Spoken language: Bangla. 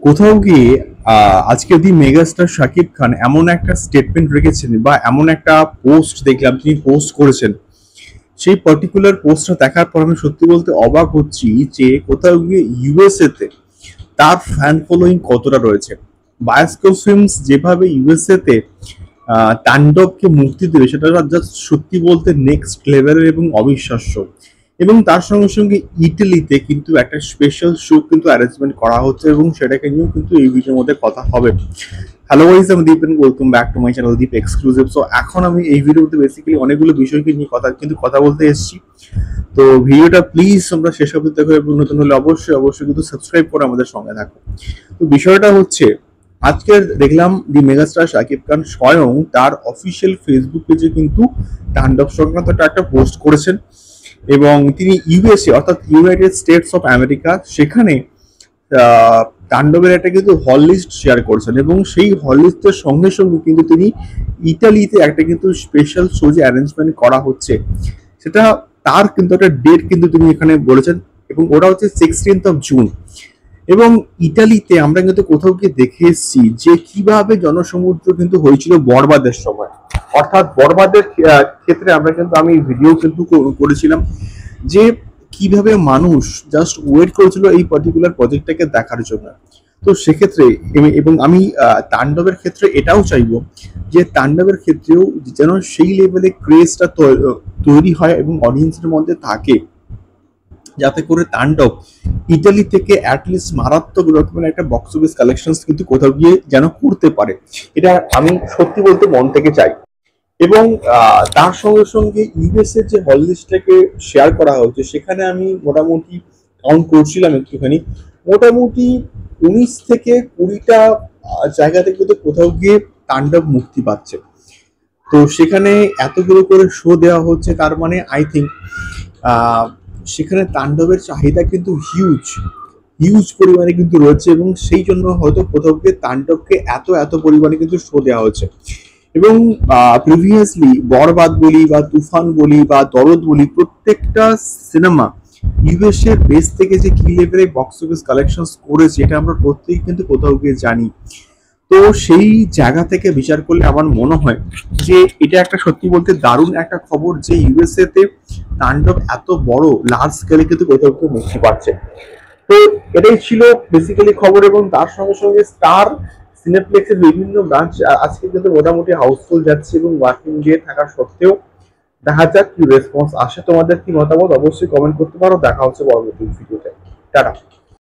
কোথাও গিয়ে আজকে দি মেগাস্টার শাকিব খান এমন একটা স্টেটমেন্ট রেখেছেন বা এমন একটা পোস্ট দেখলাম তিনি পোস্ট করেছেন। সেই পার্টিকুলার পোস্টটা দেখার পর আমি সত্যি বলতে অবাক হচ্ছি যে কোথাও গিয়ে ইউএসএ তে তার ফ্যান ফলোয়িং কতটা রয়েছে। বায়োস্কোপ ফিল্মস যেভাবে ইউএসএ তে তাণ্ডবকে মুক্তি দেবে সেটা জাস্ট সত্যি বলতে নেক্সট লেভেলের এবং অবিশ্বাস্য। এবং তার সঙ্গে সঙ্গে ইটালিতে কিন্তু একটা স্পেশাল শো কিন্তু অ্যারেঞ্জমেন্ট করা হচ্ছে এবং সেটাকে নিয়েও কিন্তু এই ভিডিওর মধ্যে কথা হবে। হ্যালো গাইস, আমি Deep and welcome back to my channel Deep exclusive. So এখন আমি এই ভিডিওতে বেসিক্যালি অনেকগুলো বিষয়কে নিয়ে কথা বলতে এসেছি। তো ভিডিওটা প্লিজ তোমরা শেষ অবধি দেখো এবং নতুন হলে অবশ্যই অবশ্যই কিন্তু সাবস্ক্রাইব করে আমাদের সঙ্গে থাকো। তো বিষয়টা হচ্ছে আজকে দেখলাম দি মেগাস্টার শাকিব খান স্বয়ং তার অফিসিয়াল ফেসবুক পেজে কিন্তু তাণ্ডব সংক্রান্ত একটা পোস্ট করেছেন এবং তিনি ইউএসএ অর্থাৎ ইউনাইটেড স্টেটস অফ আমেরিকা সেখানে তাণ্ডবের একটা কিন্তু হল লিস্ট শেয়ার করেছেন এবং সেই হল লিস্টের সঙ্গে সঙ্গে কিন্তু তিনি ইতালিতে একটা কিন্তু স্পেশাল শো যে অ্যারেঞ্জমেন্ট করা হচ্ছে সেটা তার কিন্তু একটা ডেট কিন্তু তিনি এখানে বলেছেন এবং ওটা হচ্ছে 16 জুন। এবং ইটালিতে আমরা কিন্তু কোথাও গিয়ে দেখে এসেছি যে কিভাবে জনসমুদ্র কিন্তু হয়েছিল বরবাদের সময়। অর্থাৎ বরবাদের ক্ষেত্রে আমরা কিন্তু আমি ভিডিও কিন্তু করেছিলাম যে কিভাবে মানুষ জাস্ট ওয়েট করেছিল এই পার্টিকুলার প্রজেক্টটাকে দেখার জন্য। তো সেক্ষেত্রে এবং আমি তাণ্ডবের ক্ষেত্রে এটাও চাইবো যে তাণ্ডবের ক্ষেত্রেও যেন সেই লেভেলে ক্রেজটা তৈরি হয় এবং অডিয়েন্সের মধ্যে থাকে, যাতে করে তাণ্ডব ইতালি থেকে অ্যাটলিস্ট মারাত্মক রকমের একটা বক্স অফিস কালেকশন কিন্তু কোথাও গিয়ে যেন করতে পারে। এটা আমি সত্যি বলতে মন থেকে চাই। এবং তার সঙ্গে সঙ্গে ইউএসএ যে হল লিস্টটাকে শেয়ার করা হয়েছে সেখানে আমি মোটামুটি কাউন্ট করছিলাম একটুখানি, মোটামুটি 19 থেকে 20টা জায়গা থেকে তো কোথাও গিয়ে তাণ্ডব মুক্তি পাচ্ছে। তো সেখানে এতগুলো করে শো দেওয়া হচ্ছে, তার মানে আই থিঙ্ক সেখানে তাণ্ডবের চাহিদা কিন্তু হিউজ হিউজ পরিমাণে কিন্তু রয়েছে এবং সেই জন্য হয়তো কোথাও গিয়ে তাণ্ডবকে এত এত পরিমাণে কিন্তু শো দেওয়া হচ্ছে। এবং প্রিভিয়াসলি বরবাদ বলি বা তুফান বলি বা দরদ বলি, প্রত্যেকটা সিনেমা ইউএসএ বেস থেকে যে কি লেভেলে বক্স অফিস কালেকশন করেছে এটা আমরা প্রত্যেকেই কিন্তু কোথাও গিয়ে জানি। তো সেই জায়গা থেকে বিচার করলে আমার মনে হয় যে এটা একটা সত্যি বলতে দারুণ একটা খবর যে ইউএসএ তে তাণ্ডব এত বড় লার্জ স্কেলে কিন্তু কোথাও কেউ মুক্তি পাচ্ছে। তো এটাই ছিল বেসিক্যালি খবর। এবং তার সঙ্গে সঙ্গে স্টার সিনেপ্লেক্সের বিভিন্ন ব্রাঞ্চ আজকে কিন্তু মোটামুটি হাউসফুল যাচ্ছে এবং ওয়ার্কিং ডে থাকা সত্ত্বেও দেখা যাক কি রেসপন্স আসে। তোমাদের কি মতামত অবশ্যই কমেন্ট করতে পারো। দেখা হচ্ছে পরবর্তী ভিডিওতে। টাটা।